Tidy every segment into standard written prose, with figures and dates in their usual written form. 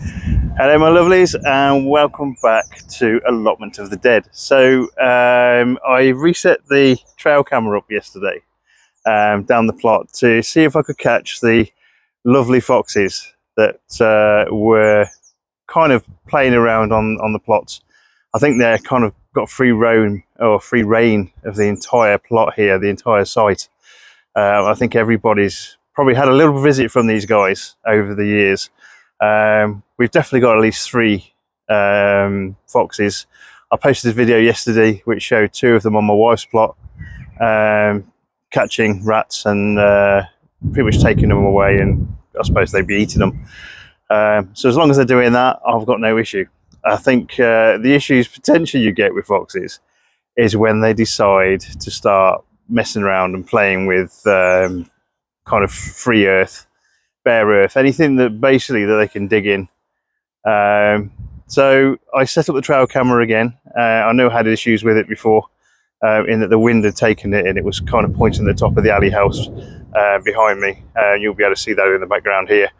Hello my lovelies, and welcome back to Allotment of the Dead. So I reset the trail camera up yesterday down the plot to see if I could catch the lovely foxes that were kind of playing around on the plots. I think they're kind of got free reign of the entire plot here, the entire site. I think everybody's probably had a little visit from these guys over the years. We've definitely got at least 3 foxes. I posted a video yesterday which showed 2 of them on my wife's plot, catching rats and pretty much taking them away, and I suppose they'd be eating them. So as long as they're doing that, I've got no issue. I think the issues potentially you get with foxes is when they decide to start messing around and playing with kind of free earth, bare earth, anything that basically that they can dig in. So I set up the trail camera again. I know I had issues with it before, in that the wind had taken it and it was kind of pointing at the top of the alley house behind me. You'll be able to see that in the background here.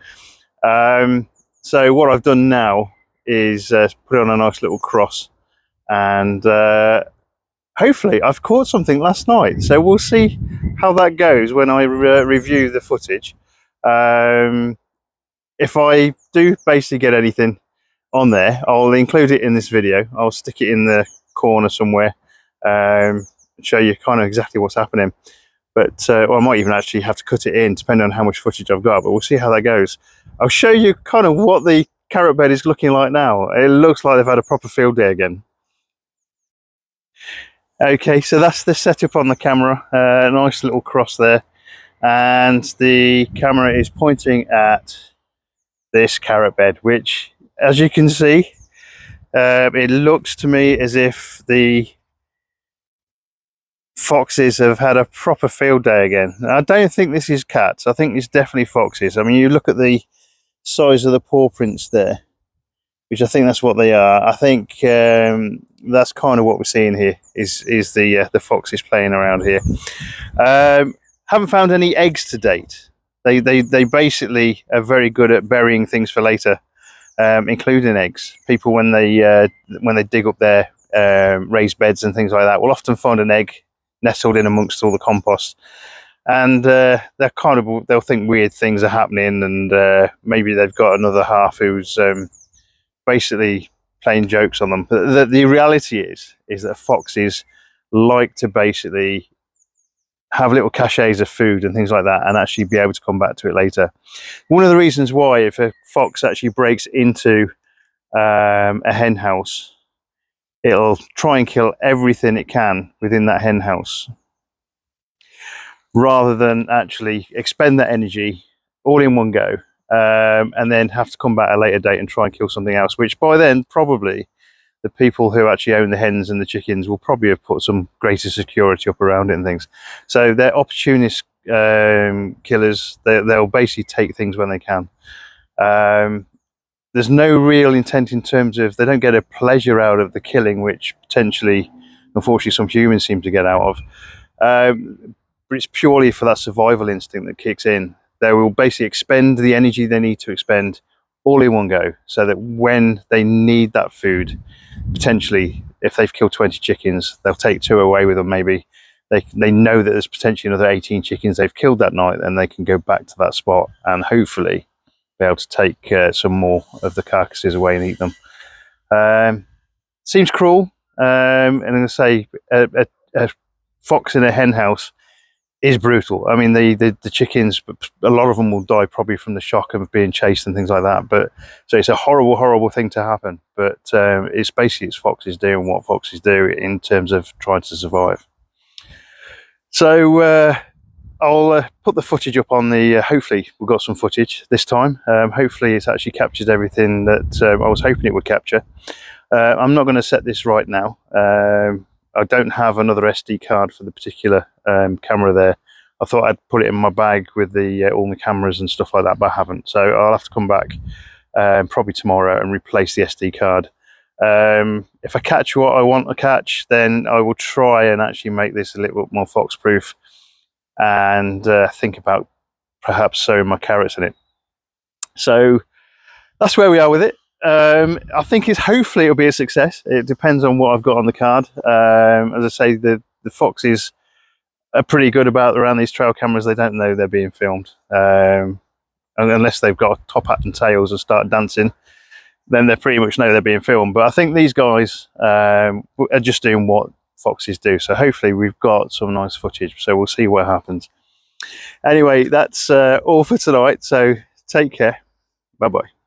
So what I've done now is put it on a nice little cross, and hopefully I've caught something last night. So we'll see how that goes when I review the footage. If I do basically get anything on there, I'll include it in this video. I'll stick it in the corner somewhere, show you kind of exactly what's happening. But or I might even actually have to cut it in, depending on how much footage I've got, but we'll see how that goes. I'll show you kind of what the carrot bed is looking like now. It looks like they've had a proper field day again. Okay, so that's the setup on the camera. A nice little cross there, and the camera is pointing at this carrot bed, which, as you can see, it looks to me as if the foxes have had a proper field day again. I don't think this is cats. I think it's definitely foxes. I mean, you look at the size of the paw prints there, which I think that's what they are. I think that's kind of what we're seeing here is the foxes playing around here. Haven't found any eggs to date. They basically are very good at burying things for later, including eggs. People, when they dig up their raised beds and things like that, will often find an egg nestled in amongst all the compost, and they're kind of, they'll think weird things are happening, and maybe they've got another half who's basically playing jokes on them. But the reality is that foxes like to basically have little caches of food and things like that, and actually be able to come back to it later. One of the reasons why, if a fox actually breaks into a hen house, it'll try and kill everything it can within that hen house, rather than actually expend that energy all in one go, and then have to come back at a later date and try and kill something else, which by then probably the people who actually own the hens and the chickens will probably have put some greater security up around it and things. So they're opportunist killers. They'll basically take things when they can. There's no real intent in terms of, they don't get a pleasure out of the killing, which potentially, unfortunately, some humans seem to get out of. But it's purely for that survival instinct that kicks in. They will basically expend the energy they need to expend all in one go, so that when they need that food, potentially, if they've killed 20 chickens, they'll take 2 away with them. Maybe they know that there's potentially another 18 chickens they've killed that night, and they can go back to that spot and hopefully be able to take some more of the carcasses away and eat them. Seems cruel, and I'm going to say a fox in a hen house is brutal. I mean, the chickens, a lot of them will die probably from the shock of being chased and things like that. But so it's a horrible thing to happen. But it's basically, it's foxes doing what foxes do in terms of trying to survive. So I'll put the footage up on the, hopefully we've got some footage this time. Hopefully it's actually captured everything that I was hoping it would capture. I'm not going to set this right now. I don't have another SD card for the particular camera there. I thought I'd put it in my bag with the all my cameras and stuff like that, but I haven't. So I'll have to come back probably tomorrow and replace the SD card. If I catch what I want to catch, then I will try and actually make this a little bit more fox proof, and think about perhaps sowing my carrots in it. So that's where we are with it. I think hopefully it'll be a success. It depends on what I've got on the card. As I say, the foxes are pretty good about around these trail cameras. They don't know they're being filmed, unless they've got top hat and tails and start dancing. Then they pretty much know they're being filmed. But I think these guys are just doing what foxes do. So hopefully we've got some nice footage. So we'll see what happens. Anyway, that's all for tonight. So take care. Bye bye.